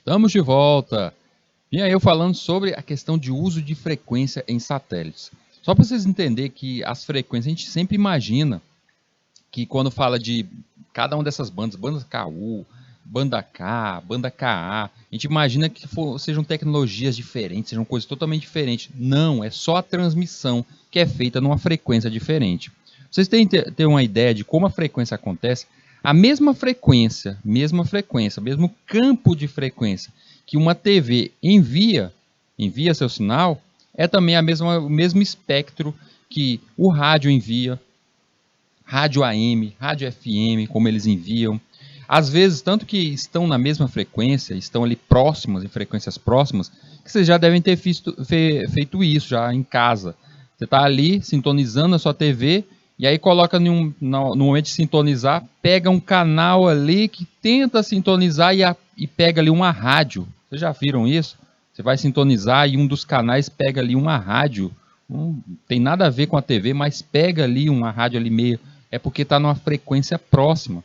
Estamos de volta. E aí eu falando sobre a questão de uso de frequência em satélites. Só para vocês entenderem que as frequências, a gente sempre imagina que quando fala de cada uma dessas bandas, banda KU, banda K, banda KA, a gente imagina que sejam tecnologias diferentes, sejam coisas totalmente diferentes. Não, é só a transmissão que é feita numa frequência diferente. Vocês têm uma ideia de como a frequência acontece? A mesma frequência, mesmo campo de frequência que uma TV envia seu sinal, é também o mesmo espectro que o rádio envia, rádio AM, rádio FM, como eles enviam. Às vezes, tanto que estão na mesma frequência, estão ali próximas, em frequências próximas, que vocês já devem ter feito isso já em casa. Você está ali sintonizando a sua TV e aí coloca no momento de sintonizar, pega um canal ali que tenta sintonizar e pega ali uma rádio. Vocês já viram isso? Você vai sintonizar e um dos canais pega ali uma rádio. Não tem nada a ver com a TV, mas pega ali uma rádio ali meio. É porque está numa frequência próxima.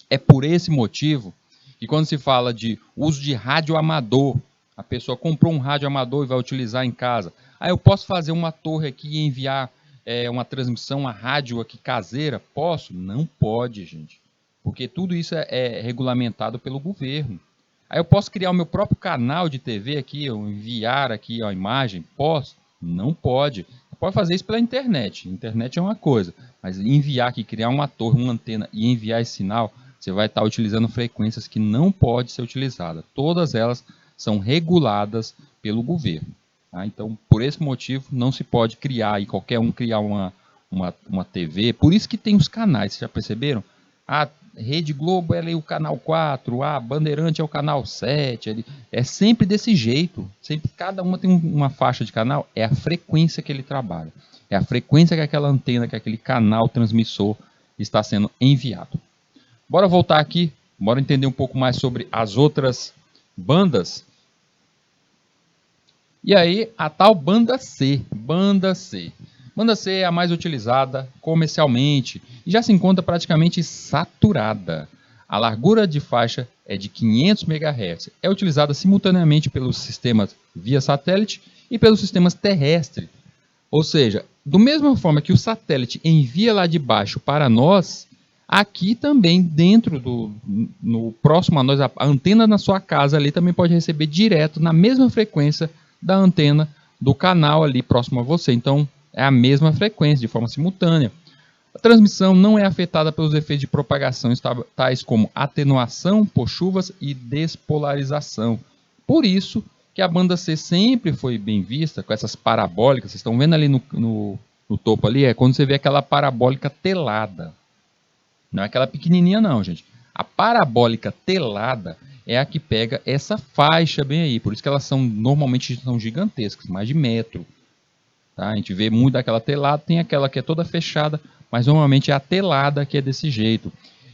É por esse motivo que quando se fala de uso de rádio amador, a pessoa comprou um rádio amador e vai utilizar em casa. Aí eu posso fazer uma torre aqui e enviar uma transmissão a rádio aqui caseira? Posso? Não pode, gente. Porque tudo isso é regulamentado pelo governo. Aí eu posso criar o meu próprio canal de TV aqui, eu enviar aqui a imagem? Posso? Não pode. Pode fazer isso pela internet. Internet é uma coisa, mas enviar aqui, criar uma torre, uma antena e enviar esse sinal, você vai estar utilizando frequências que não pode ser utilizada. Todas elas são reguladas pelo governo. Tá? Então, por esse motivo, não se pode criar, e qualquer um criar uma TV. Por isso que tem os canais, vocês já perceberam? A Rede Globo é o canal 4, a Bandeirante é o canal 7. É sempre desse jeito. Sempre, cada uma tem uma faixa de canal, é a frequência que ele trabalha. É a frequência que aquela antena, que aquele canal transmissor está sendo enviado. Bora voltar aqui, bora entender um pouco mais sobre as outras bandas. E aí, a tal banda C. Banda C. Banda C é a mais utilizada comercialmente e já se encontra praticamente saturada. A largura de faixa é de 500 MHz. É utilizada simultaneamente pelos sistemas via satélite e pelos sistemas terrestres. Ou seja, da mesma forma que o satélite envia lá de baixo para nós, aqui também dentro no próximo a nós, a antena na sua casa ali também pode receber direto na mesma frequência da antena do canal ali próximo a você. Então, é a mesma frequência, de forma simultânea. A transmissão não é afetada pelos efeitos de propagação, tais como atenuação por chuvas e despolarização. Por isso que a banda C sempre foi bem vista com essas parabólicas. Vocês estão vendo ali no topo ali, é quando você vê aquela parabólica telada. Não é aquela pequenininha não, gente. A parabólica telada é a que pega essa faixa bem aí. Por isso que elas normalmente são gigantescas, mais de metro. Tá? A gente vê muito daquela telada, tem aquela que é toda fechada, mas normalmente é a telada que é desse jeito.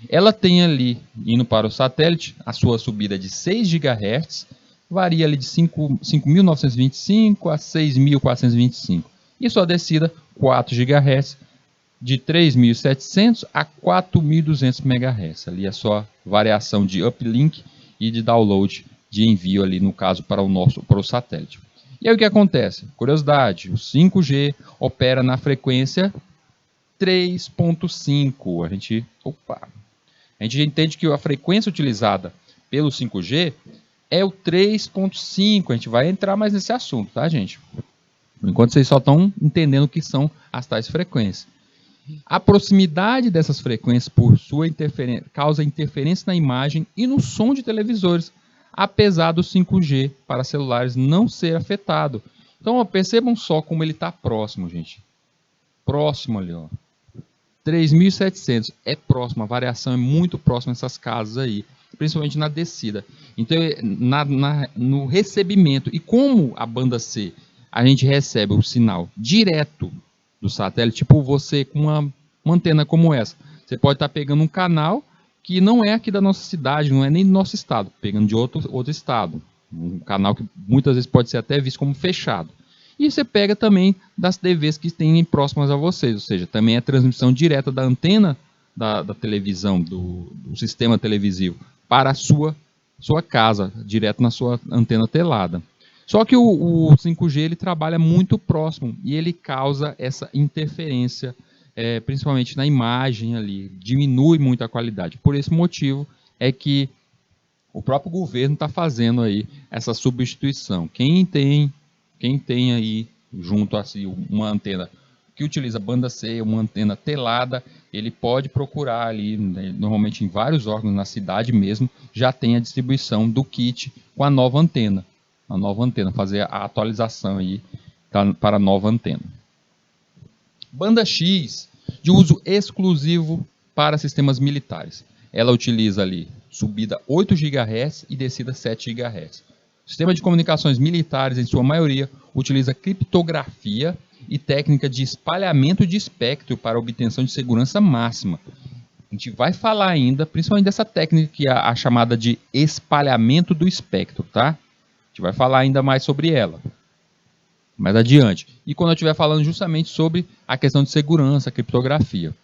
Ela tem ali, indo para o satélite, a sua subida de 6 GHz, varia ali de 5.925 a 6.425. E sua descida, 4 GHz, de 3.700 a 4.200 MHz. Ali é só variação de uplink e de download de envio ali, no caso, para o satélite. E aí o que acontece? Curiosidade, o 5G opera na frequência 3.5. A gente entende que a frequência utilizada pelo 5G é o 3.5. A gente vai entrar mais nesse assunto, tá, gente? Enquanto vocês só estão entendendo o que são as tais frequências. A proximidade dessas frequências por sua causa interferência na imagem e no som de televisores, apesar do 5G para celulares não ser afetado. Então, percebam só como ele está próximo, gente. Próximo ali, ó. 3.700 é próximo, a variação é muito próxima nessas casas aí, principalmente na descida. Então, no recebimento, e como a banda C, a gente recebe o sinal direto do satélite, tipo você com uma antena como essa, você pode estar pegando um canal que não é aqui da nossa cidade, não é nem do nosso estado, pegando de outro estado, um canal que muitas vezes pode ser até visto como fechado. E você pega também das TVs que tem próximas a vocês, ou seja, também é transmissão direta da antena da televisão, do sistema televisivo, para a sua sua casa, direto na sua antena telada. Só que o 5G ele trabalha muito próximo e ele causa essa interferência, principalmente na imagem ali, diminui muito a qualidade. Por esse motivo é que o próprio governo está fazendo aí essa substituição. Quem tem aí junto assim uma antena que utiliza banda C, uma antena telada, ele pode procurar ali, né, normalmente em vários órgãos na cidade mesmo, já tem a distribuição do kit com a nova antena. A nova antena, fazer a atualização aí para a nova antena. Banda X, de uso exclusivo para sistemas militares. Ela utiliza ali subida 8 GHz e descida 7 GHz. O sistema de comunicações militares, em sua maioria, utiliza criptografia e técnica de espalhamento de espectro para obtenção de segurança máxima. A gente vai falar ainda, principalmente dessa técnica que é a chamada de espalhamento do espectro, tá? A gente vai falar ainda mais sobre ela mais adiante. E quando eu estiver falando justamente sobre a questão de segurança, criptografia.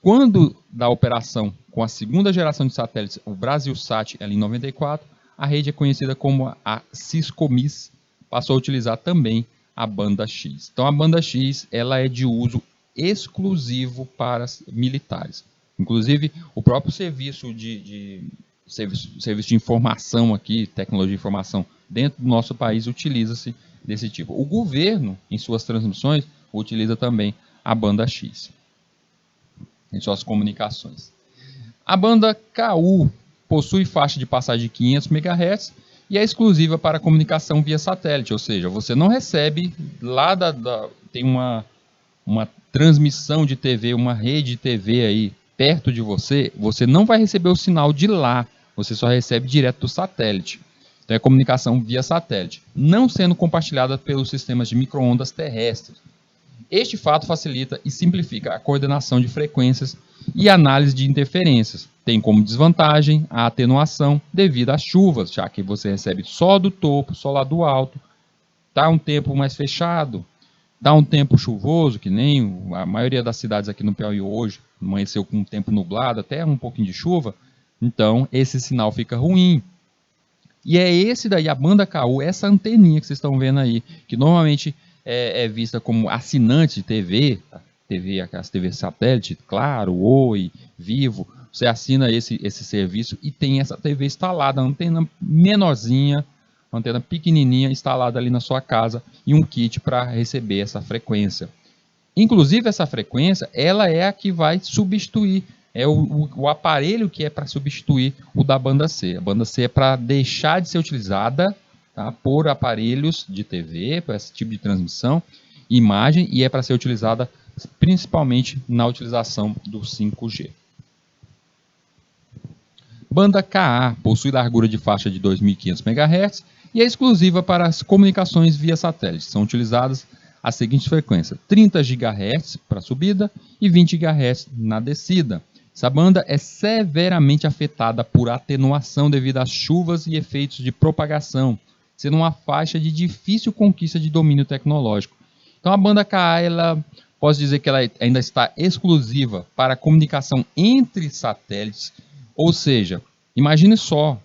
Quando da operação com a segunda geração de satélites, o Brasilsat, em 94, a rede é conhecida como a Ciscomis, passou a utilizar também a banda X. Então a banda X ela é de uso exclusivo para militares. Inclusive o próprio serviço de informação aqui, tecnologia de informação dentro do nosso país utiliza-se desse tipo. O governo, em suas transmissões, utiliza também a banda X em suas comunicações. A banda KU possui faixa de passagem de 500 MHz e é exclusiva para comunicação via satélite, ou seja, você não recebe lá tem uma transmissão de TV, uma rede de TV aí perto de você, você não vai receber o sinal de lá, você só recebe direto do satélite. Então é comunicação via satélite, não sendo compartilhada pelos sistemas de micro-ondas terrestres. Este fato facilita e simplifica a coordenação de frequências e análise de interferências. Tem como desvantagem a atenuação devido às chuvas, já que você recebe só do topo, só lá do alto. Está um tempo mais fechado, está um tempo chuvoso, que nem a maioria das cidades aqui no Piauí hoje, amanheceu com um tempo nublado, até um pouquinho de chuva, então esse sinal fica ruim. E é esse daí, a banda KU, essa anteninha que vocês estão vendo aí, que normalmente é vista como assinante de TV, as TV satélite, Claro, Oi, Vivo, você assina esse serviço e tem essa TV instalada, uma antena menorzinha, uma antena pequenininha instalada ali na sua casa e um kit para receber essa frequência. Inclusive essa frequência, ela é a que vai substituir, é o aparelho que é para substituir o da banda C. A banda C é para deixar de ser utilizada, tá, por aparelhos de TV, para esse tipo de transmissão, imagem, e é para ser utilizada principalmente na utilização do 5G. Banda KA possui largura de faixa de 2.500 MHz e é exclusiva para as comunicações via satélite. São utilizadas as seguintes frequências: 30 GHz para subida e 20 GHz na descida. Essa banda é severamente afetada por atenuação devido às chuvas e efeitos de propagação, sendo uma faixa de difícil conquista de domínio tecnológico. Então a banda KA, posso dizer que ela ainda está exclusiva para comunicação entre satélites, ou seja, imagine só,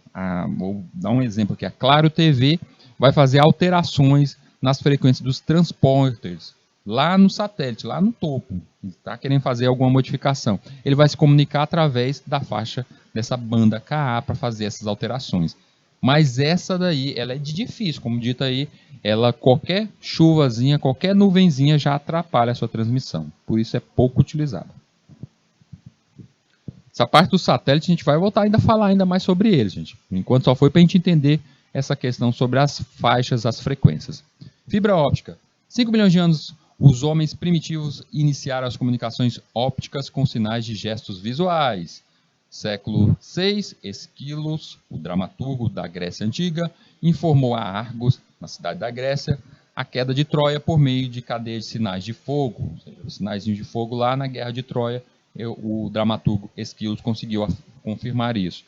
vou dar um exemplo aqui, a Claro TV vai fazer alterações nas frequências dos transporters, lá no satélite, lá no topo, está querendo fazer alguma modificação. Ele vai se comunicar através da faixa dessa banda KA para fazer essas alterações. Mas essa daí, ela é de difícil, como dito aí, qualquer chuvazinha, qualquer nuvenzinha já atrapalha a sua transmissão. Por isso é pouco utilizada. Essa parte do satélite a gente vai voltar ainda a falar ainda mais sobre ele, gente. Enquanto só foi para a gente entender essa questão sobre as faixas, as frequências. Fibra óptica. 5 milhões de anos, os homens primitivos iniciaram as comunicações ópticas com sinais de gestos visuais. Século VI, Esquilos, o dramaturgo da Grécia Antiga, informou a Argos, na cidade da Grécia, a queda de Troia por meio de cadeia de sinais de fogo. Ou seja, os sinais de fogo lá na Guerra de Troia, o dramaturgo Esquilos conseguiu confirmar isso.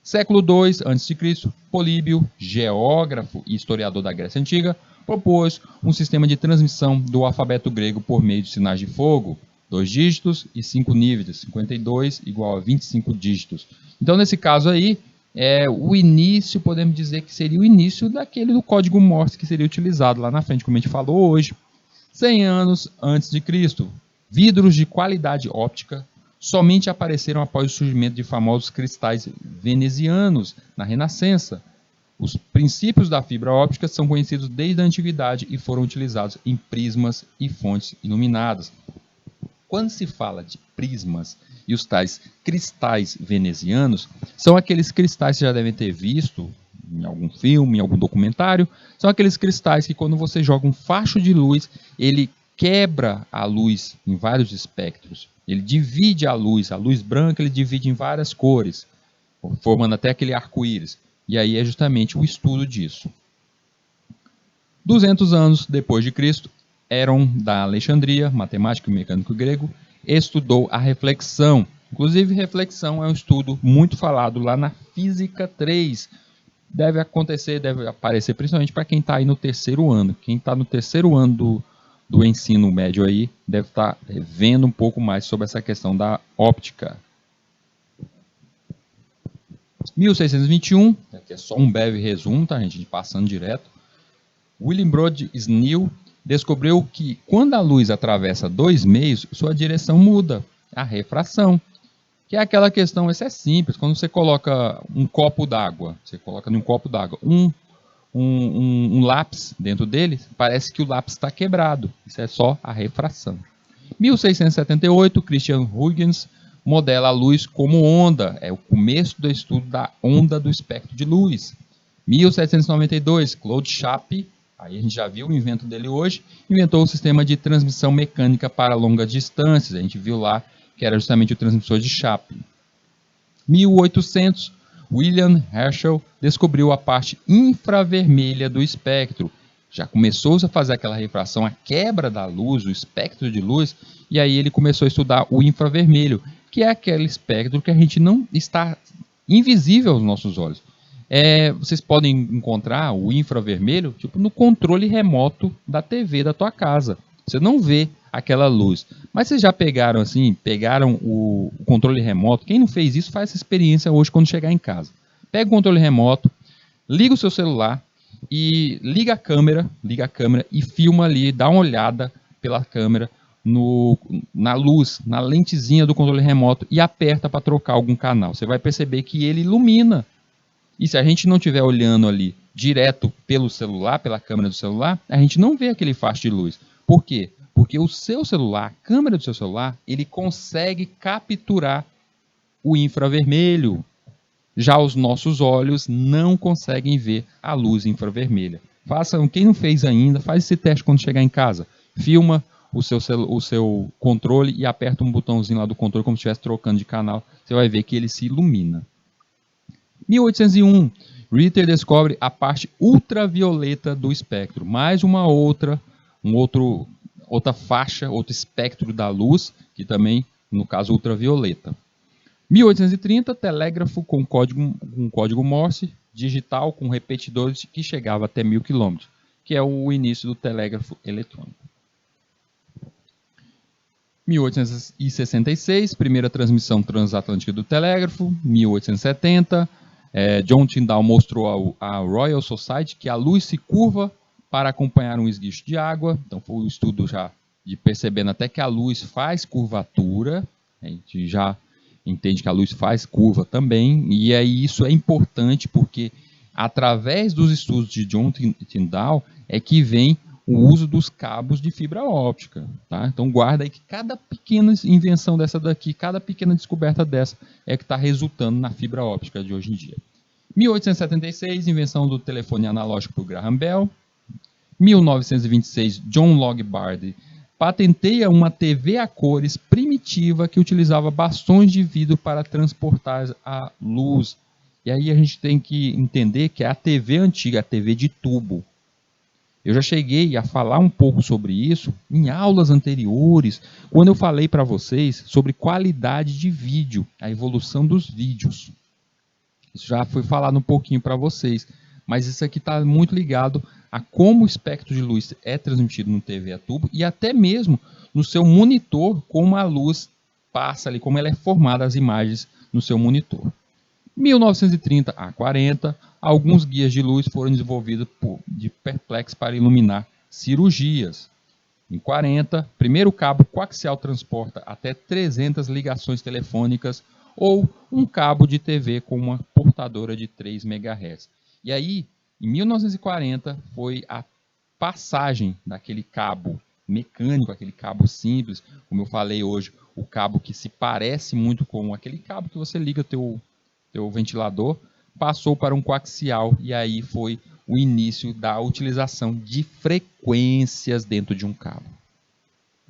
Século II a.C., Políbio, geógrafo e historiador da Grécia Antiga, propôs um sistema de transmissão do alfabeto grego por meio de sinais de fogo, 2 dígitos e 5 níveis, 52 igual a 25 dígitos. Então, nesse caso aí, o início, podemos dizer que seria o início daquele do código Morse que seria utilizado lá na frente, como a gente falou hoje. 100 anos antes de Cristo, vidros de qualidade óptica somente apareceram após o surgimento de famosos cristais venezianos na Renascença. Os princípios da fibra óptica são conhecidos desde a antiguidade e foram utilizados em prismas e fontes iluminadas. Quando se fala de prismas e os tais cristais venezianos, são aqueles cristais que você já devem ter visto em algum filme, em algum documentário. São aqueles cristais que quando você joga um facho de luz, ele quebra a luz em vários espectros. Ele divide a luz branca ele divide em várias cores, formando até aquele arco-íris. E aí é justamente o estudo disso. 200 anos depois de Cristo, Heron da Alexandria, matemático e mecânico grego, estudou a reflexão. Inclusive, reflexão é um estudo muito falado lá na Física 3. Deve aparecer principalmente para quem está aí no terceiro ano. Quem está no terceiro ano do ensino médio aí deve estar vendo um pouco mais sobre essa questão da óptica. 1621, aqui é só um breve resumo, tá, gente? Passando direto. William Brode Snell descobriu que quando a luz atravessa dois meios, sua direção muda, a refração. Que é aquela questão, isso é simples, quando você coloca um copo d'água, você coloca num copo d'água um lápis dentro dele, parece que o lápis está quebrado. Isso é só a refração. 1678, Christian Huygens modela a luz como onda. É o começo do estudo da onda do espectro de luz. 1792, Claude Chappe, aí a gente já viu o invento dele hoje, inventou o sistema de transmissão mecânica para longas distâncias. A gente viu lá que era justamente o transmissor de Chappe. 1800, William Herschel descobriu a parte infravermelha do espectro. Já começou a fazer aquela refração, a quebra da luz, o espectro de luz, e aí ele começou a estudar o infravermelho, que é aquele espectro que a gente não está invisível aos nossos olhos. Vocês podem encontrar o infravermelho tipo no controle remoto da TV da tua casa. Você não vê aquela luz. Mas vocês já pegaram o controle remoto? Quem não fez isso, faz essa experiência hoje quando chegar em casa. Pega o controle remoto, liga o seu celular e liga a câmera e filma ali, dá uma olhada pela câmera na luz, na lentezinha do controle remoto e aperta para trocar algum canal. Você vai perceber que ele ilumina. E se a gente não estiver olhando ali direto pelo celular, pela câmera do celular, a gente não vê aquele facho de luz. Por quê? Porque o seu celular, a câmera do seu celular, ele consegue capturar o infravermelho. Já os nossos olhos não conseguem ver a luz infravermelha. Quem não fez ainda, faz esse teste quando chegar em casa. Filma o seu controle e aperta um botãozinho lá do controle como se estivesse trocando de canal. Você vai ver que ele se ilumina. 1801, Ritter descobre a parte ultravioleta do espectro. Mais uma outra faixa, outro espectro da luz, que também, no caso, ultravioleta. 1830, telégrafo com código Morse, digital com repetidores que chegava até 1000 km, que é o início do telégrafo eletrônico. 1866, primeira transmissão transatlântica do telégrafo. 1870, John Tyndall mostrou à Royal Society que a luz se curva para acompanhar um esguicho de água. Então foi um estudo já de percebendo até que a luz faz curvatura. A gente já entende que a luz faz curva também. E aí isso é importante porque através dos estudos de John Tyndall é que vem o uso dos cabos de fibra óptica. Tá? Então guarda aí que cada pequena invenção dessa daqui, cada pequena descoberta dessa é que está resultando na fibra óptica de hoje em dia. 1876, invenção do telefone analógico por Graham Bell. 1926, John Logie Baird patenteia uma TV a cores primitiva que utilizava bastões de vidro para transportar a luz. E aí a gente tem que entender que é a TV antiga, a TV de tubo. Eu já cheguei a falar um pouco sobre isso em aulas anteriores, quando eu falei para vocês sobre qualidade de vídeo, a evolução dos vídeos. Isso já foi falado um pouquinho para vocês, mas isso aqui está muito ligado a como o espectro de luz é transmitido no TV a tubo e até mesmo no seu monitor, como a luz passa ali, como ela é formada as imagens no seu monitor. 1930 a 40, alguns guias de luz foram desenvolvidos de perplexo para iluminar cirurgias. Em 40, primeiro cabo coaxial transporta até 300 ligações telefônicas ou um cabo de TV com uma portadora de 3 MHz. E aí, em 1940, foi a passagem daquele cabo mecânico, aquele cabo simples, como eu falei hoje, o cabo que se parece muito com aquele cabo que você liga teu ventilador, passou para um coaxial e aí foi o início da utilização de frequências dentro de um cabo.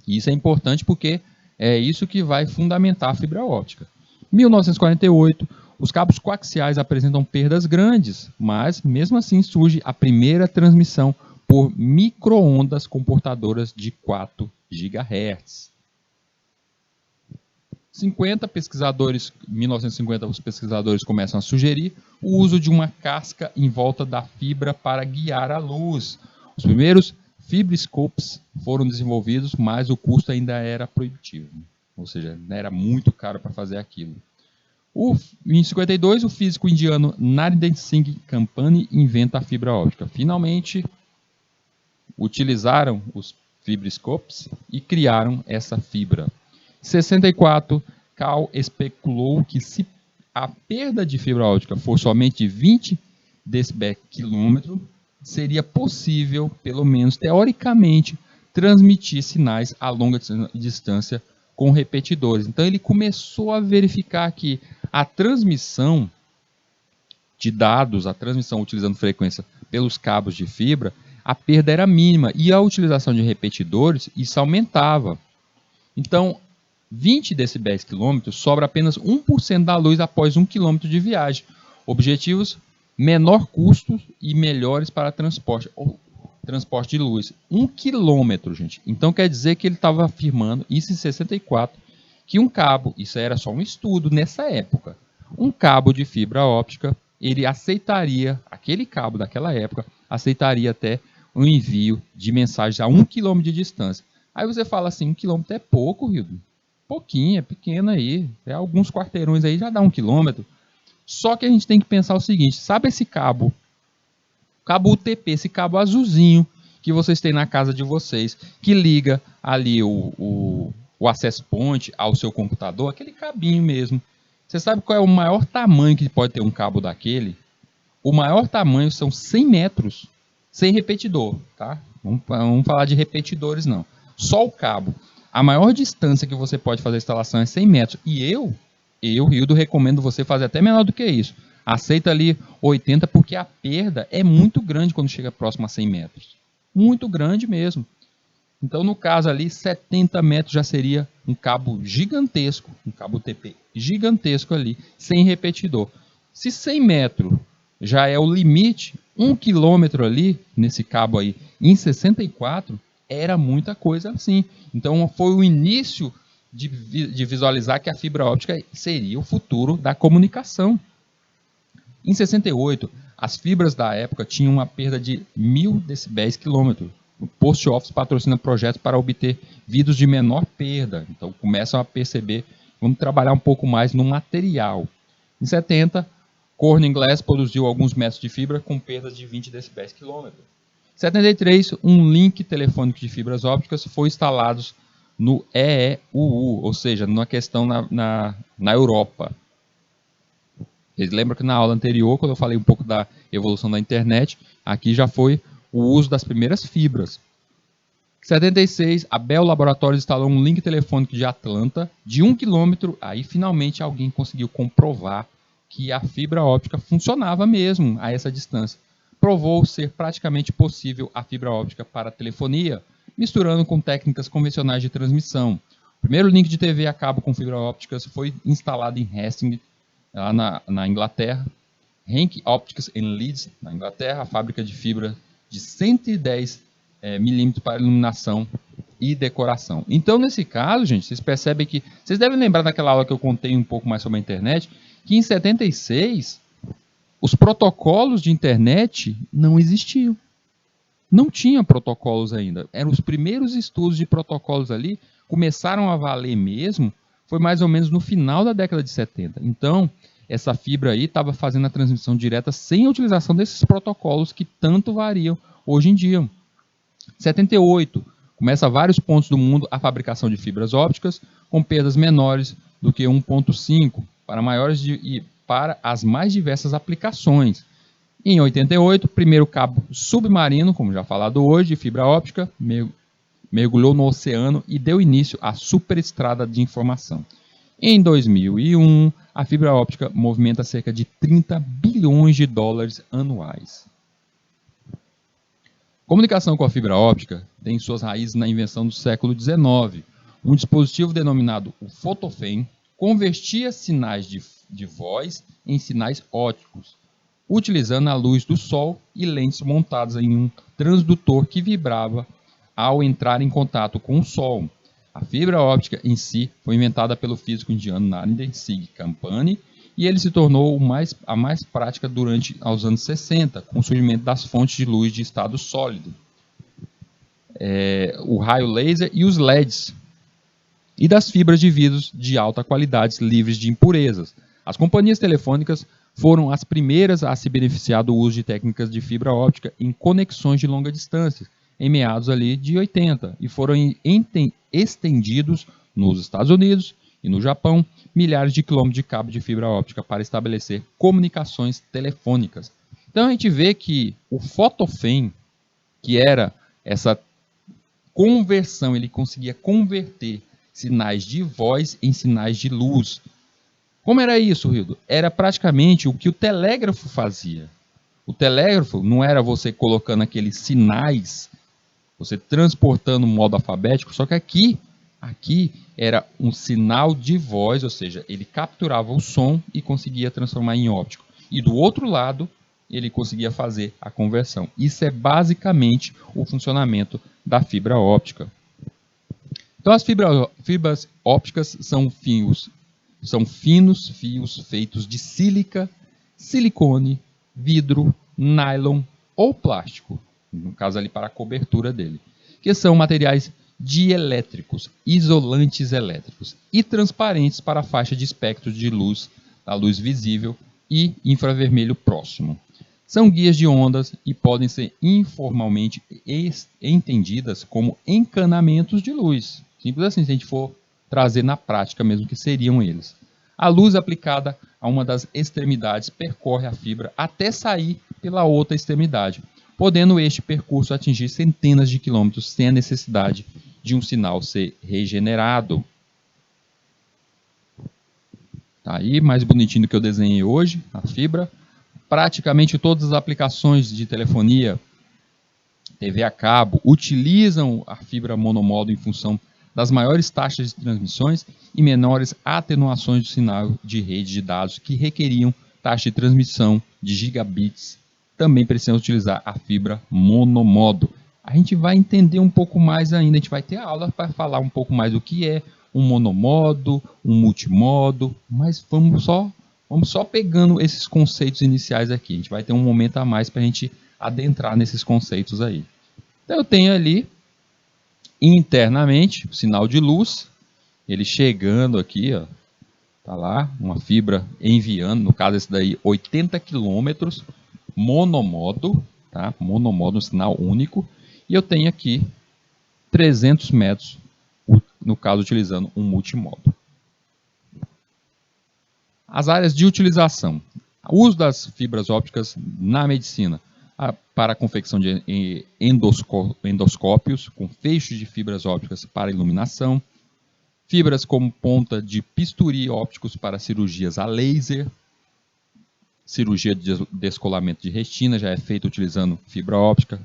E isso é importante porque é isso que vai fundamentar a fibra óptica. 1948, os cabos coaxiais apresentam perdas grandes, mas mesmo assim surge a primeira transmissão por micro-ondas com portadoras de 4 GHz. 1950, os pesquisadores começam a sugerir o uso de uma casca em volta da fibra para guiar a luz. Os primeiros fibriscopes foram desenvolvidos, mas o custo ainda era proibitivo, ou seja, era muito caro para fazer aquilo. Em 52, o físico indiano Narendra Singh Kampani inventa a fibra óptica. Finalmente, utilizaram os fibriscopes e criaram essa fibra. Em 64, Cal especulou que se a perda de fibra óptica for somente 20 dB/km, seria possível, pelo menos teoricamente, transmitir sinais a longa distância com repetidores. Então ele começou a verificar que a transmissão de dados, a transmissão utilizando frequência pelos cabos de fibra, a perda era mínima e a utilização de repetidores, isso aumentava. Então, 20 dB/km sobra apenas 1% da luz após 1 km de viagem. Objetivos: menor custo e melhores para transporte de luz. 1 km, gente. Então quer dizer que ele estava afirmando, isso em 64, que um cabo, isso era só um estudo nessa época, um cabo de fibra óptica, ele aceitaria, aquele cabo daquela época, aceitaria até o envio de mensagens a 1 km de distância. Aí você fala assim, 1 km é pouco, Rildo. Pouquinho, é pequeno aí, alguns quarteirões aí já dá 1 km. Só que a gente tem que pensar o seguinte, sabe esse cabo UTP, esse cabo azulzinho que vocês têm na casa de vocês, que liga ali o access point ao seu computador, aquele cabinho mesmo. Você sabe qual é o maior tamanho que pode ter um cabo daquele? O maior tamanho são 100 metros, sem repetidor, tá? Vamos falar de repetidores não. Só o cabo. A maior distância que você pode fazer a instalação é 100 metros. E eu, Rildo, recomendo você fazer até menor do que isso. Aceita ali 80 porque a perda é muito grande quando chega próximo a 100 metros. Muito grande mesmo. Então, no caso ali, 70 metros já seria um cabo gigantesco, um cabo UTP gigantesco ali, sem repetidor. Se 100 metros já é o limite, 1 quilômetro ali, nesse cabo aí, em 64, era muita coisa assim. Então foi o início de visualizar que a fibra óptica seria o futuro da comunicação. Em 68, as fibras da época tinham uma perda de 1000 dB/km. O Post Office patrocina projetos para obter vidros de menor perda. Então começam a perceber, vamos trabalhar um pouco mais no material. Em 70, Corning Glass produziu alguns metros de fibra com perdas de 20 dB/km. Em 73, um link telefônico de fibras ópticas foi instalado no EEUU, ou seja, numa questão na Europa. Vocês lembram que na aula anterior, quando eu falei um pouco da evolução da internet, aqui já foi o uso das primeiras fibras. Em 76, a Bell Laboratories instalou um link telefônico de Atlanta de 1 km. Aí finalmente alguém conseguiu comprovar que a fibra óptica funcionava mesmo a essa distância. Provou ser praticamente possível a fibra óptica para telefonia, misturando com técnicas convencionais de transmissão. O primeiro link de TV a cabo com fibra óptica foi instalado em Hastings, lá na Inglaterra. Henk Optics em Leeds, na Inglaterra, a fábrica de fibra de 110 milímetros para iluminação e decoração. Então, nesse caso, gente, vocês percebem que... Vocês devem lembrar daquela aula que eu contei um pouco mais sobre a internet, que em 76, os protocolos de internet não existiam. Não tinha protocolos ainda. Eram os primeiros estudos de protocolos ali, começaram a valer mesmo, foi mais ou menos no final da década de 70. Então, essa fibra aí estava fazendo a transmissão direta sem a utilização desses protocolos que tanto variam hoje em dia. 78, começa a vários pontos do mundo a fabricação de fibras ópticas com perdas menores do que 1.5 para as mais diversas aplicações. Em 88, primeiro cabo submarino, como já falado hoje, de fibra óptica, mergulhou no oceano e deu início à superestrada de informação. Em 2001, a fibra óptica movimenta cerca de 30 bilhões de dólares anuais. Comunicação com a fibra óptica tem suas raízes na invenção do século XIX. Um dispositivo denominado o fotofen convertia sinais de voz em sinais ópticos, utilizando a luz do sol e lentes montadas em um transdutor que vibrava ao entrar em contato com o sol. A fibra óptica em si foi inventada pelo físico indiano Narendra Singh Kapani e ele se tornou a mais prática durante os anos 60, com o surgimento das fontes de luz de estado sólido, o raio laser e os LEDs, e das fibras de vidro de alta qualidade livres de impurezas. As companhias telefônicas foram as primeiras a se beneficiar do uso de técnicas de fibra óptica em conexões de longa distância, em meados ali de 80, e foram estendidos nos Estados Unidos e no Japão milhares de quilômetros de cabo de fibra óptica para estabelecer comunicações telefônicas. Então a gente vê que o fotofen, que era essa conversão, ele conseguia converter sinais de voz em sinais de luz. Como era isso, Rildo? Era praticamente o que o telégrafo fazia. O telégrafo não era você colocando aqueles sinais, você transportando no modo alfabético, só que aqui era um sinal de voz, ou seja, ele capturava o som e conseguia transformar em óptico. E do outro lado, ele conseguia fazer a conversão. Isso é basicamente o funcionamento da fibra óptica. Então, as fibras ópticas são finos fios feitos de sílica, silicone, vidro, nylon ou plástico, no caso ali para a cobertura dele, que são materiais dielétricos, isolantes elétricos e transparentes para a faixa de espectro de luz, da luz visível e infravermelho próximo. São guias de ondas e podem ser informalmente entendidas como encanamentos de luz. Simples assim, se a gente for trazer na prática mesmo que seriam eles. A luz aplicada a uma das extremidades percorre a fibra até sair pela outra extremidade, podendo este percurso atingir centenas de quilômetros sem a necessidade de um sinal ser regenerado. Tá aí, mais bonitinho do que eu desenhei hoje, a fibra. Praticamente todas as aplicações de telefonia, TV a cabo, utilizam a fibra monomodo em função das maiores taxas de transmissões e menores atenuações do sinal de rede de dados que requeriam taxa de transmissão de gigabits. Também precisam utilizar a fibra monomodo. A gente vai entender um pouco mais ainda, a gente vai ter aula para falar um pouco mais do que é um monomodo, um multimodo, mas vamos só pegando esses conceitos iniciais aqui. A gente vai ter um momento a mais para a gente adentrar nesses conceitos aí. Então eu tenho ali internamente o sinal de luz, ele chegando aqui, ó, tá lá, uma fibra enviando, no caso esse daí 80 quilômetros, monomodo, tá? Monomodo, um sinal único, e eu tenho aqui 300 metros, no caso utilizando um multimodo. As áreas de utilização. O uso das fibras ópticas na medicina para a confecção de endoscópios com feixes de fibras ópticas para iluminação, fibras como ponta de bisturi ópticos para cirurgias a laser, cirurgia de descolamento de retina já é feita utilizando fibra óptica,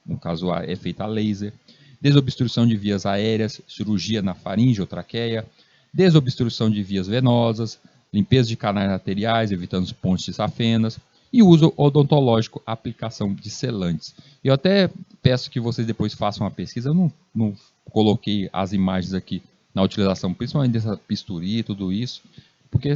no caso é feita a laser, desobstrução de vias aéreas, cirurgia na faringe ou traqueia, desobstrução de vias venosas, limpeza de canais arteriais, evitando os pontes de safenas, e uso odontológico, aplicação de selantes. Eu até peço que vocês depois façam uma pesquisa, eu não coloquei as imagens aqui na utilização, principalmente dessa bisturi e tudo isso, porque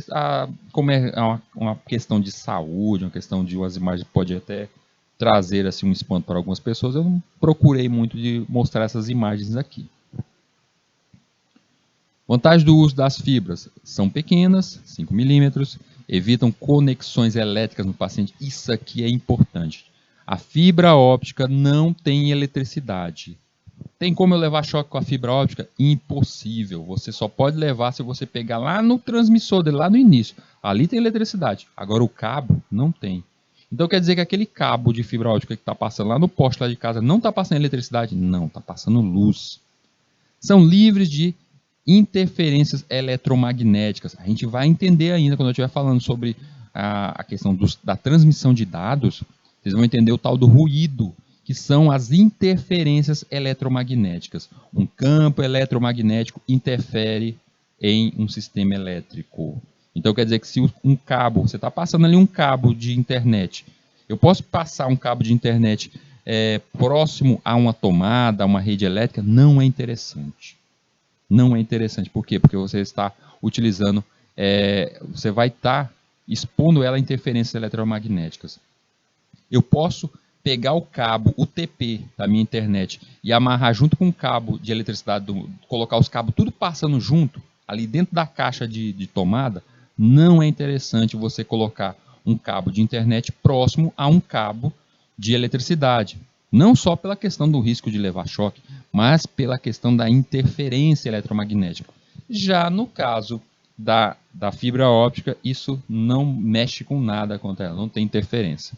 como é uma questão de saúde, uma questão de umas imagens pode até trazer assim, um espanto para algumas pessoas, eu não procurei muito de mostrar essas imagens aqui. Vantagem do uso das fibras, são pequenas, 5 milímetros, evitam conexões elétricas no paciente. Isso aqui é importante. A fibra óptica não tem eletricidade. Tem como eu levar choque com a fibra óptica? Impossível. Você só pode levar se você pegar lá no transmissor dele, lá no início. Ali tem eletricidade. Agora o cabo não tem. Então quer dizer que aquele cabo de fibra óptica que está passando lá no poste lá de casa não está passando eletricidade? Não, está passando luz. São livres de interferências eletromagnéticas. A gente vai entender ainda quando eu estiver falando sobre a questão da transmissão de dados. Vocês vão entender o tal do ruído, que são as interferências eletromagnéticas. Um campo eletromagnético interfere em um sistema elétrico. Então quer dizer que se um cabo, você está passando ali um cabo de internet, eu posso passar um cabo de internet próximo a uma tomada, a uma rede elétrica? Não é interessante. Não é interessante. Por quê? Porque você está utilizando, você vai estar expondo ela a interferências eletromagnéticas. Eu posso pegar o cabo UTP da minha internet e amarrar junto com o cabo de eletricidade, colocar os cabos tudo passando junto, ali dentro da caixa de tomada. Não é interessante você colocar um cabo de internet próximo a um cabo de eletricidade. Não só pela questão do risco de levar choque, mas pela questão da interferência eletromagnética. Já no caso da fibra óptica, isso não mexe com nada contra ela, não tem interferência.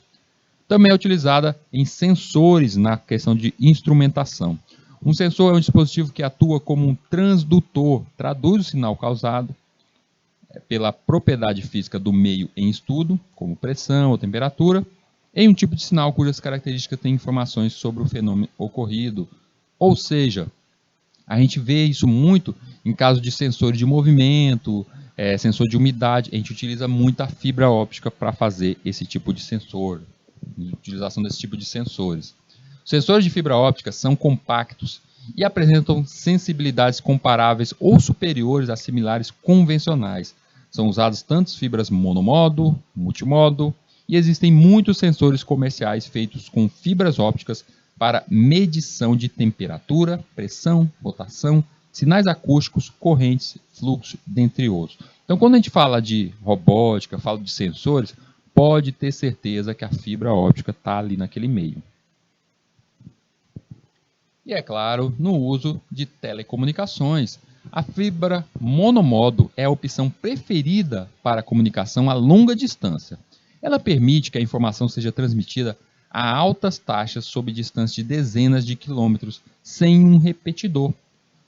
Também é utilizada em sensores na questão de instrumentação. Um sensor é um dispositivo que atua como um transdutor, traduz o sinal causado pela propriedade física do meio em estudo, como pressão ou temperatura, em um tipo de sinal cujas características têm informações sobre o fenômeno ocorrido. Ou seja, a gente vê isso muito em caso de sensores de movimento, sensor de umidade. A gente utiliza muito a fibra óptica para fazer esse tipo de sensor, utilização desse tipo de sensores. Os sensores de fibra óptica são compactos e apresentam sensibilidades comparáveis ou superiores a similares convencionais. São usadas tanto fibras monomodo, multimodo, e existem muitos sensores comerciais feitos com fibras ópticas para medição de temperatura, pressão, rotação, sinais acústicos, correntes, fluxo, dentre outros. Então, quando a gente fala de robótica, fala de sensores, pode ter certeza que a fibra óptica está ali naquele meio. E é claro, no uso de telecomunicações, a fibra monomodo é a opção preferida para comunicação a longa distância. Ela permite que a informação seja transmitida a altas taxas sob distância de dezenas de quilômetros sem um repetidor.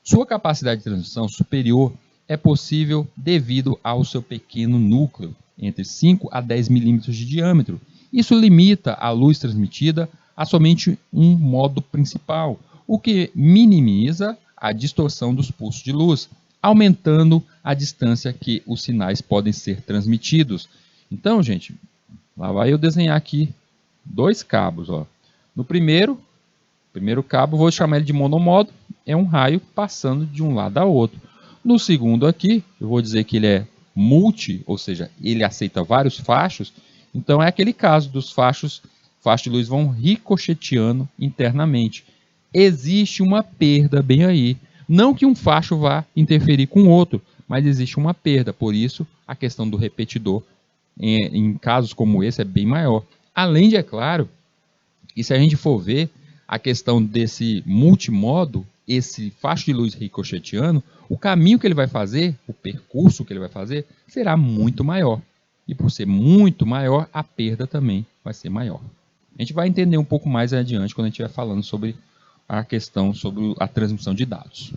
Sua capacidade de transmissão superior é possível devido ao seu pequeno núcleo, entre 5 a 10 milímetros de diâmetro. Isso limita a luz transmitida a somente um modo principal, o que minimiza a distorção dos pulsos de luz, aumentando a distância que os sinais podem ser transmitidos. Então, gente, lá vai eu desenhar aqui dois cabos. Ó. No primeiro cabo, vou chamar ele de monomodo, é um raio passando de um lado ao outro. No segundo aqui, eu vou dizer que ele é multi, ou seja, ele aceita vários fachos, então é aquele caso dos fachos de luz vão ricocheteando internamente. Existe uma perda bem aí. Não que um facho vá interferir com o outro, mas existe uma perda, por isso a questão do repetidor em casos como esse é bem maior. Além de, é claro, e se a gente for ver a questão desse multimodo, esse facho de luz ricocheteando, o caminho que ele vai fazer, o percurso que ele vai fazer, será muito maior. E por ser muito maior, a perda também vai ser maior. A gente vai entender um pouco mais adiante quando a gente estiver falando sobre a questão sobre a transmissão de dados.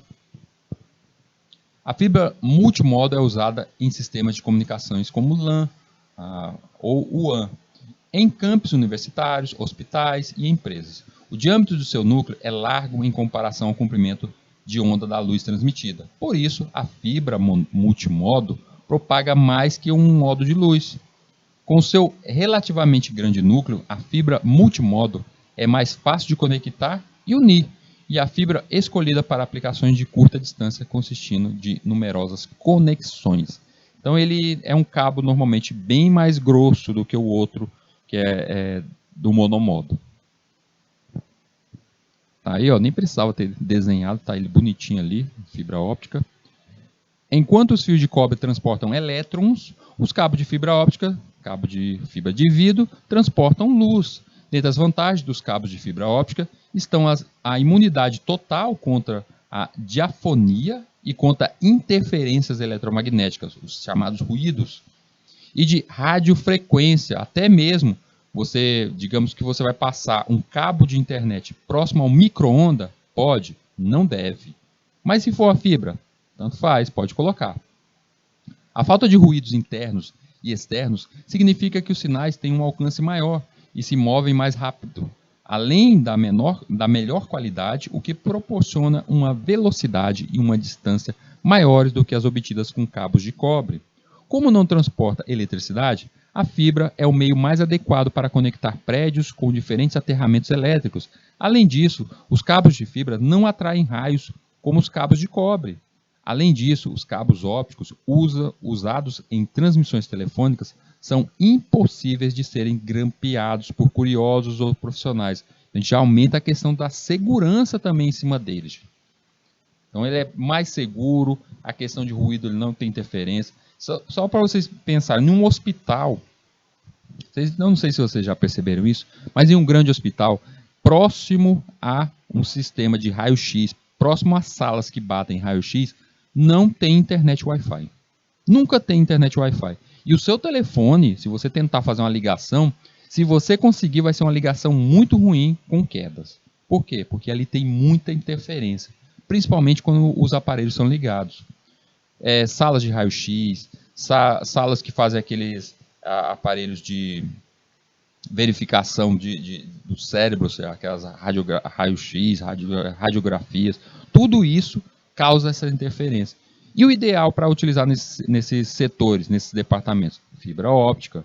A fibra multimodo é usada em sistemas de comunicações como LAN ou WAN, em campos universitários, hospitais e empresas. O diâmetro do seu núcleo é largo em comparação ao comprimento de onda da luz transmitida. Por isso, a fibra multimodo propaga mais que um modo de luz. Com seu relativamente grande núcleo, a fibra multimodo é mais fácil de conectar e unir, e a fibra escolhida para aplicações de curta distância, consistindo de numerosas conexões. Então ele é um cabo normalmente bem mais grosso do que o outro, que é do monomodo. Tá aí, ó, nem precisava ter desenhado, tá ele bonitinho ali, fibra óptica. Enquanto os fios de cobre transportam elétrons, os cabos de fibra óptica, cabo de fibra de vidro, transportam luz. Dentre as vantagens dos cabos de fibra óptica estão a imunidade total contra a diafonia e contra interferências eletromagnéticas, os chamados ruídos, e de radiofrequência, até mesmo digamos que você vai passar um cabo de internet próximo ao micro-onda, pode, não deve. Mas se for a fibra, tanto faz, pode colocar. A falta de ruídos internos e externos significa que os sinais têm um alcance maior e se movem mais rápido, além da melhor qualidade, o que proporciona uma velocidade e uma distância maiores do que as obtidas com cabos de cobre. Como não transporta eletricidade, a fibra é o meio mais adequado para conectar prédios com diferentes aterramentos elétricos. Além disso, os cabos de fibra não atraem raios como os cabos de cobre. Além disso, os cabos ópticos usados em transmissões telefônicas são impossíveis de serem grampeados por curiosos ou profissionais. A gente já aumenta a questão da segurança também em cima deles. Então ele é mais seguro, a questão de ruído ele não tem interferência. Só para vocês pensarem, num hospital, não sei se vocês já perceberam isso, mas em um grande hospital, próximo a um sistema de raio-x, próximo às salas que batem raio-x, não tem internet Wi-Fi. Nunca tem internet Wi-Fi. E o seu telefone, se você tentar fazer uma ligação, se você conseguir, vai ser uma ligação muito ruim com quedas. Por quê? Porque ali tem muita interferência, principalmente quando os aparelhos são ligados. Salas de raio-x, salas que fazem aqueles aparelhos de verificação do cérebro, aquelas raio-x, radiografias, tudo isso causa essa interferência. E o ideal para utilizar nesses setores, nesses departamentos? Fibra óptica.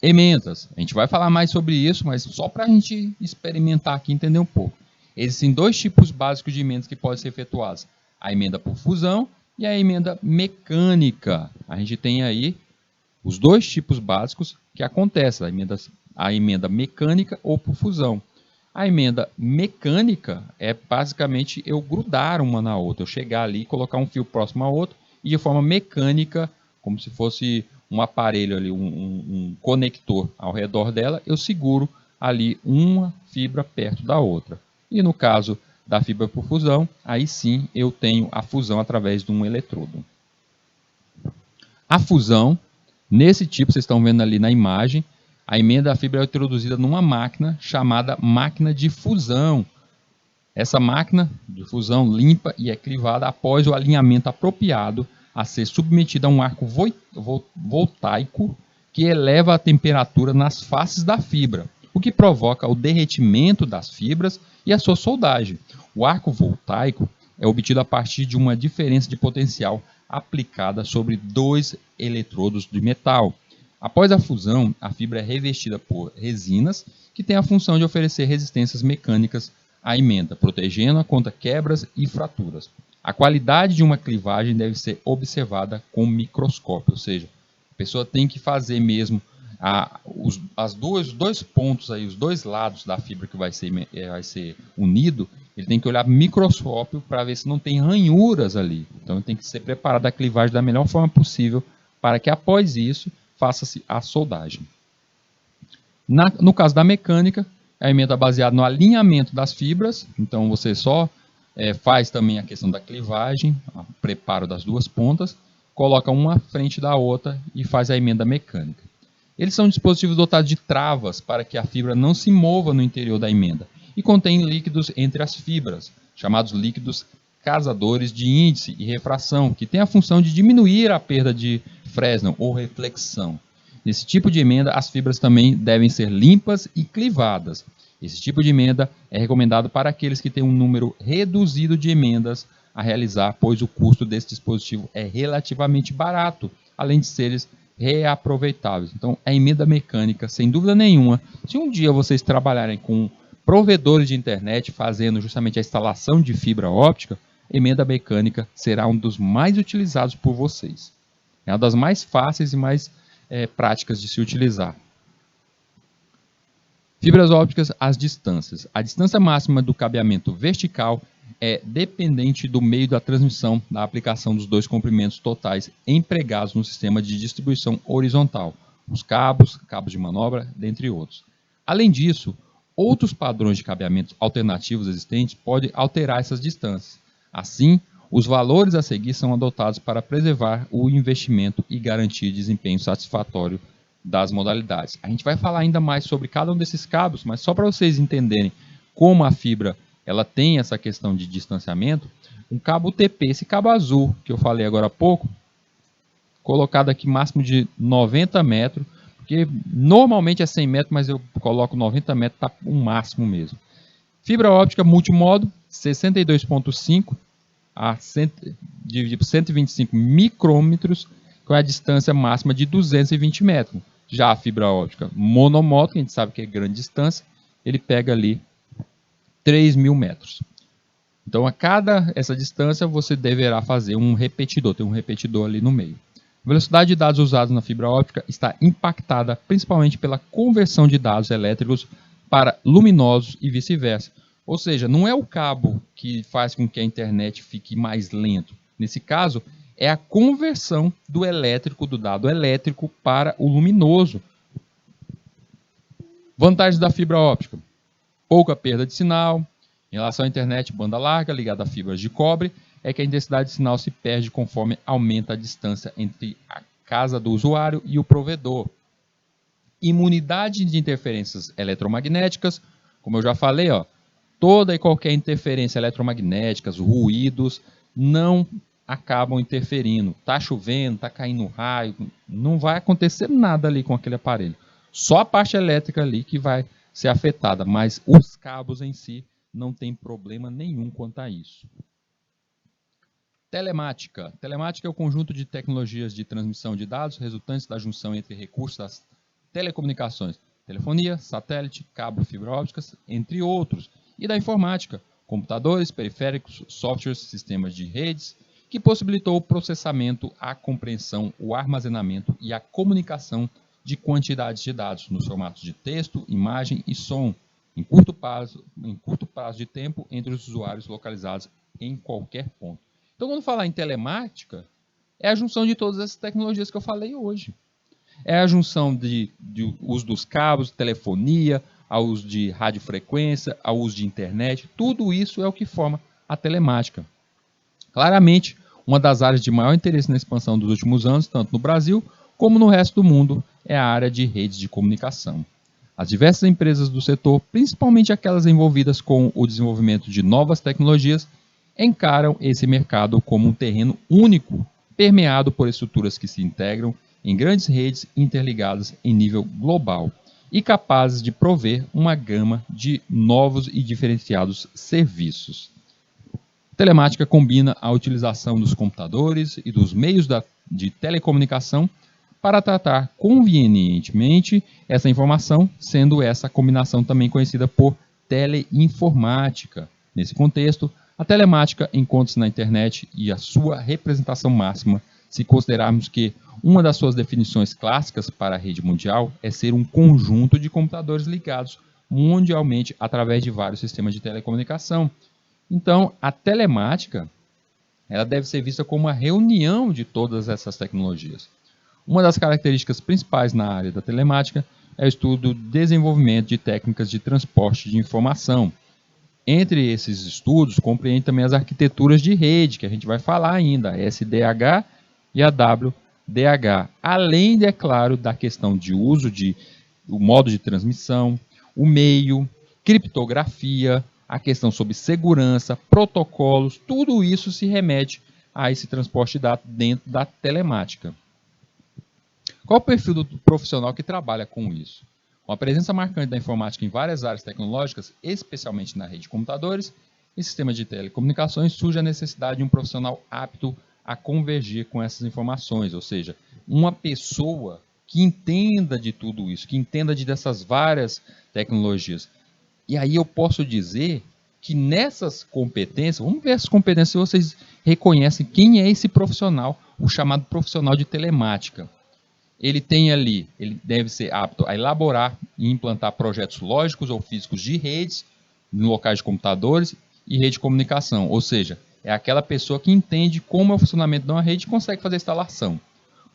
Emendas. A gente vai falar mais sobre isso, mas só para a gente experimentar aqui e entender um pouco. Existem dois tipos básicos de emendas que podem ser efetuadas. A emenda por fusão e a emenda mecânica. A gente tem aí os dois tipos básicos que acontecem. A emenda mecânica ou por fusão. A emenda mecânica é basicamente eu grudar uma na outra. Eu chegar ali, colocar um fio próximo ao outro e de forma mecânica, como se fosse um aparelho ali, um conector ao redor dela, eu seguro ali uma fibra perto da outra. E no caso da fibra por fusão, aí sim eu tenho a fusão através de um eletrodo. A fusão, nesse tipo, vocês estão vendo ali na imagem, a emenda da fibra é introduzida numa máquina chamada máquina de fusão. Essa máquina de fusão limpa e é clivada após o alinhamento apropriado a ser submetida a um arco voltaico que eleva a temperatura nas faces da fibra, o que provoca o derretimento das fibras e a sua soldagem. O arco voltaico é obtido a partir de uma diferença de potencial aplicada sobre dois eletrodos de metal. Após a fusão, a fibra é revestida por resinas que têm a função de oferecer resistências mecânicas à emenda, protegendo-a contra quebras e fraturas. A qualidade de uma clivagem deve ser observada com microscópio, ou seja, a pessoa tem que fazer mesmo os dois pontos, aí, os dois lados da fibra que vai ser unido, ele tem que olhar microscópio para ver se não tem ranhuras ali. Então tem que ser preparada a clivagem da melhor forma possível para que após isso faça-se a soldagem. No caso da mecânica, a emenda é baseada no alinhamento das fibras, então você só faz também a questão da clivagem, o preparo das duas pontas, coloca uma frente da outra e faz a emenda mecânica. Eles são dispositivos dotados de travas para que a fibra não se mova no interior da emenda e contém líquidos entre as fibras, chamados líquidos casadores de índice e refração, que têm a função de diminuir a perda de Fresnel ou reflexão. Nesse tipo de emenda, as fibras também devem ser limpas e clivadas. Esse tipo de emenda é recomendado para aqueles que têm um número reduzido de emendas a realizar, pois o custo desse dispositivo é relativamente barato, além de serem reaproveitáveis. Então, a emenda mecânica, sem dúvida nenhuma, se um dia vocês trabalharem com provedores de internet fazendo justamente a instalação de fibra óptica, emenda mecânica será um dos mais utilizados por vocês. É uma das mais fáceis e mais práticas de se utilizar. Fibras ópticas às distâncias. A distância máxima do cabeamento vertical é dependente do meio da transmissão da aplicação dos dois comprimentos totais empregados no sistema de distribuição horizontal, os cabos, cabos de manobra, dentre outros. Além disso, outros padrões de cabeamento alternativos existentes podem alterar essas distâncias. Assim, os valores a seguir são adotados para preservar o investimento e garantir desempenho satisfatório das modalidades. A gente vai falar ainda mais sobre cada um desses cabos, mas só para vocês entenderem como a fibra ela tem essa questão de distanciamento, um cabo UTP, esse cabo azul que eu falei agora há pouco, colocado aqui máximo de 90 metros, porque normalmente é 100 metros, mas eu coloco 90 metros, tá o máximo mesmo. Fibra óptica multimodo, 62.5 a 125 micrômetros, com a distância máxima de 220 metros. Já a fibra óptica monomodo, que a gente sabe que é grande distância, ele pega ali 3.000 metros. Então, a cada essa distância, você deverá fazer um repetidor, tem um repetidor ali no meio. A velocidade de dados usados na fibra óptica está impactada principalmente pela conversão de dados elétricos para luminosos e vice-versa. Ou seja, não é o cabo que faz com que a internet fique mais lento. Nesse caso, é a conversão do elétrico, do dado elétrico, para o luminoso. Vantagens da fibra óptica: pouca perda de sinal. Em relação à internet banda larga ligada a fibras de cobre, é que a intensidade de sinal se perde conforme aumenta a distância entre a casa do usuário e o provedor. Imunidade de interferências eletromagnéticas, como eu já falei, toda e qualquer interferência eletromagnética, ruídos, não acabam interferindo. Está chovendo, está caindo raio, não vai acontecer nada ali com aquele aparelho. Só a parte elétrica ali que vai ser afetada, mas os cabos em si não tem problema nenhum quanto a isso. Telemática. Telemática é o conjunto de tecnologias de transmissão de dados resultantes da junção entre recursos das telecomunicações, telefonia, satélite, cabo, fibra ópticas, entre outros, e da informática, computadores, periféricos, softwares, sistemas de redes, que possibilitou o processamento, a compreensão, o armazenamento e a comunicação de quantidades de dados nos formatos de texto, imagem e som, em curto prazo de tempo entre os usuários localizados em qualquer ponto. Então, quando falar em telemática, é a junção de todas essas tecnologias que eu falei hoje. É a junção de uso dos cabos, telefonia, ao uso de radiofrequência, ao uso de internet. Tudo isso é o que forma a telemática. Claramente, uma das áreas de maior interesse na expansão dos últimos anos, tanto no Brasil como no resto do mundo, é a área de redes de comunicação. As diversas empresas do setor, principalmente aquelas envolvidas com o desenvolvimento de novas tecnologias, encaram esse mercado como um terreno único, permeado por estruturas que se integram em grandes redes interligadas em nível global e capazes de prover uma gama de novos e diferenciados serviços. A telemática combina a utilização dos computadores e dos meios de telecomunicação para tratar convenientemente essa informação, sendo essa combinação também conhecida por teleinformática. Nesse contexto, a telemática encontra-se na internet e a sua representação máxima, se considerarmos que uma das suas definições clássicas para a rede mundial é ser um conjunto de computadores ligados mundialmente através de vários sistemas de telecomunicação. Então, a telemática ela deve ser vista como uma reunião de todas essas tecnologias. Uma das características principais na área da telemática é o estudo do desenvolvimento de técnicas de transporte de informação. Entre esses estudos, compreende também as arquiteturas de rede, que a gente vai falar ainda, a SDH e a WDH, além, é claro, da questão de uso do modo de transmissão, o meio, criptografia, a questão sobre segurança, protocolos, tudo isso se remete a esse transporte de dados dentro da telemática. Qual o perfil do profissional que trabalha com isso? Com a presença marcante da informática em várias áreas tecnológicas, especialmente na rede de computadores e sistemas de telecomunicações, surge a necessidade de um profissional apto a convergir com essas informações, ou seja, uma pessoa que entenda de tudo isso, que entenda dessas várias tecnologias. E aí eu posso dizer que nessas competências, vamos ver as competências se vocês reconhecem quem é esse profissional, o chamado profissional de telemática. Ele deve ser apto a elaborar e implantar projetos lógicos ou físicos de redes, em locais de computadores, e rede de comunicação, ou seja, é aquela pessoa que entende como é o funcionamento de uma rede e consegue fazer a instalação.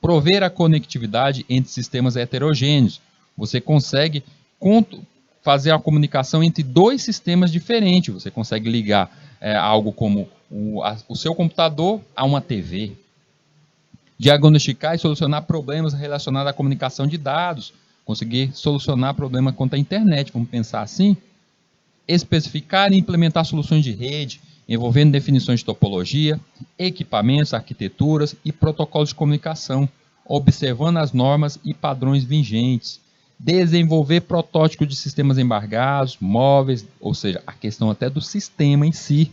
Prover a conectividade entre sistemas heterogêneos. Você consegue fazer a comunicação entre dois sistemas diferentes. Você consegue ligar algo como o seu computador a uma TV. Diagnosticar e solucionar problemas relacionados à comunicação de dados. Conseguir solucionar problemas quanto à internet, vamos pensar assim. Especificar e implementar soluções de rede, envolvendo definições de topologia, equipamentos, arquiteturas e protocolos de comunicação, observando as normas e padrões vigentes. Desenvolver protótipos de sistemas embargados, móveis, ou seja, a questão até do sistema em si.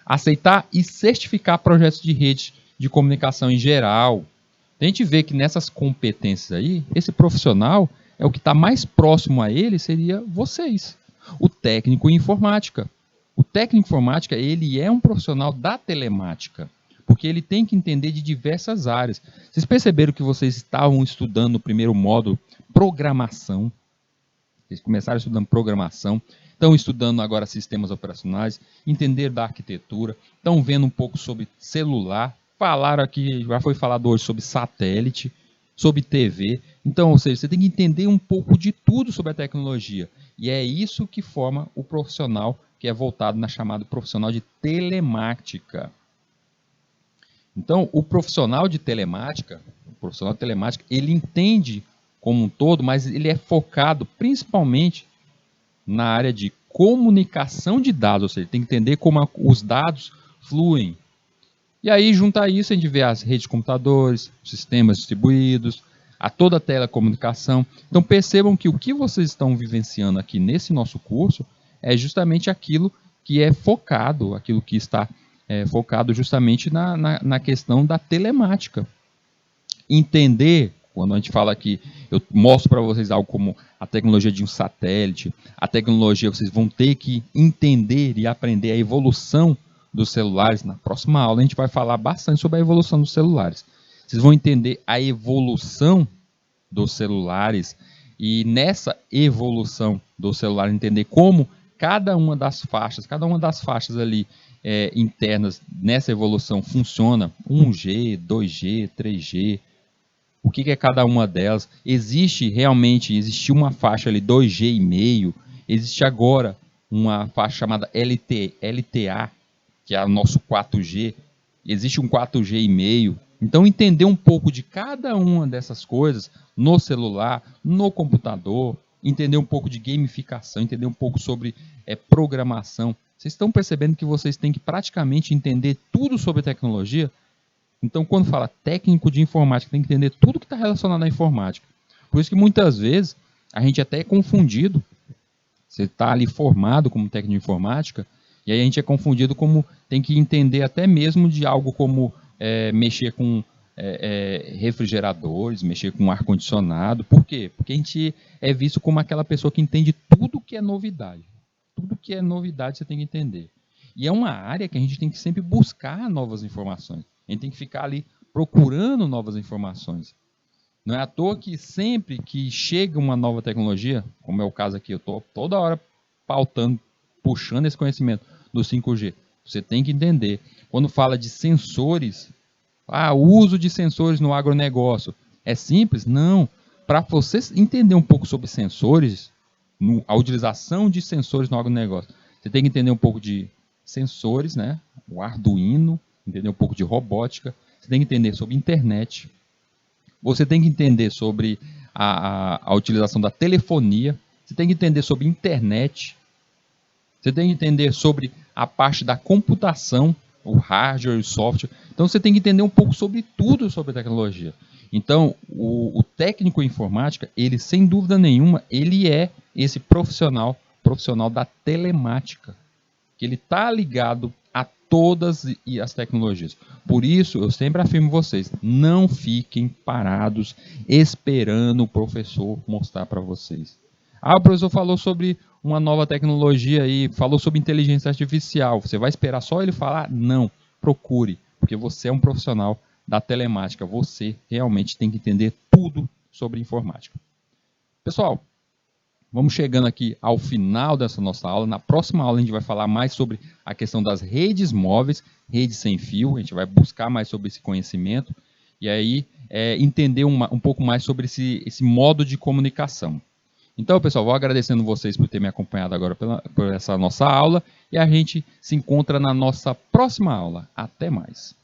Aceitar e certificar projetos de rede de comunicação em geral. A gente vê que nessas competências aí, esse profissional é o que está mais próximo a ele, seria vocês. O técnico em informática. O técnico em informática, ele é um profissional da telemática, porque ele tem que entender de diversas áreas. Vocês perceberam que vocês estavam estudando no primeiro módulo programação? Vocês começaram estudando programação, estão estudando agora sistemas operacionais, entender da arquitetura, estão vendo um pouco sobre celular, falaram aqui, já foi falado hoje sobre satélite, sobre TV. Então, ou seja, você tem que entender um pouco de tudo sobre a tecnologia. E é isso que forma o profissional que é voltado na chamada profissional de telemática. Então, o profissional de telemática, ele entende como um todo, mas ele é focado principalmente na área de comunicação de dados, ou seja, ele tem que entender como os dados fluem. E aí, junto a isso, a gente vê as redes de computadores, sistemas distribuídos, a toda a telecomunicação. Então, percebam que o que vocês estão vivenciando aqui nesse nosso curso é justamente aquilo que é focado, aquilo que está focado justamente na questão da telemática. Entender, quando a gente fala aqui, eu mostro para vocês algo como a tecnologia de um satélite, a tecnologia, vocês vão ter que entender e aprender a evolução dos celulares. Na próxima aula a gente vai falar bastante sobre a evolução dos celulares. Vocês vão entender a evolução dos celulares e nessa evolução do celular entender como cada uma das faixas ali internas nessa evolução funciona, 1G, 2G, 3G, o que é cada uma delas. Existe uma faixa ali 2G e meio, existe agora uma faixa chamada LTA, que é o nosso 4G, existe um 4G e meio. Então, entender um pouco de cada uma dessas coisas no celular, no computador, entender um pouco de gamificação, entender um pouco sobre programação. Vocês estão percebendo que vocês têm que praticamente entender tudo sobre tecnologia? Então, quando fala técnico de informática, tem que entender tudo que está relacionado à informática. Por isso que muitas vezes a gente até é confundido. Você está ali formado como técnico de informática, e aí a gente é confundido como tem que entender até mesmo de algo como mexer com refrigeradores, mexer com ar-condicionado. Por quê? Porque a gente é visto como aquela pessoa que entende tudo que é novidade. Tudo que é novidade você tem que entender. E é uma área que a gente tem que sempre buscar novas informações. A gente tem que ficar ali procurando novas informações. Não é à toa que sempre que chega uma nova tecnologia, como é o caso aqui, eu estou toda hora pautando, puxando esse conhecimento do 5G. Você tem que entender. Quando fala de sensores, o uso de sensores no agronegócio. É simples? Não. Para você entender um pouco sobre sensores, a utilização de sensores no agronegócio, você tem que entender um pouco de sensores, né? O Arduino, entender um pouco de robótica, você tem que entender sobre internet, você tem que entender sobre a utilização da telefonia, você tem que entender sobre internet, você tem que entender sobre a parte da computação, o hardware e o software. Então você tem que entender um pouco sobre tudo sobre tecnologia. Então o técnico em informática, ele sem dúvida nenhuma, ele é esse profissional da telemática, que ele está ligado a todas as tecnologias. Por isso, eu sempre afirmo vocês, não fiquem parados esperando o professor mostrar para vocês. O professor falou sobre uma nova tecnologia aí, falou sobre inteligência artificial. Você vai esperar só ele falar? Não, procure, porque você é um profissional da telemática. Você realmente tem que entender tudo sobre informática. Pessoal, vamos chegando aqui ao final dessa nossa aula. Na próxima aula a gente vai falar mais sobre a questão das redes móveis, redes sem fio. A gente vai buscar mais sobre esse conhecimento e aí entender um pouco mais sobre esse modo de comunicação. Então, pessoal, vou agradecendo vocês por terem me acompanhado agora por essa nossa aula e a gente se encontra na nossa próxima aula. Até mais!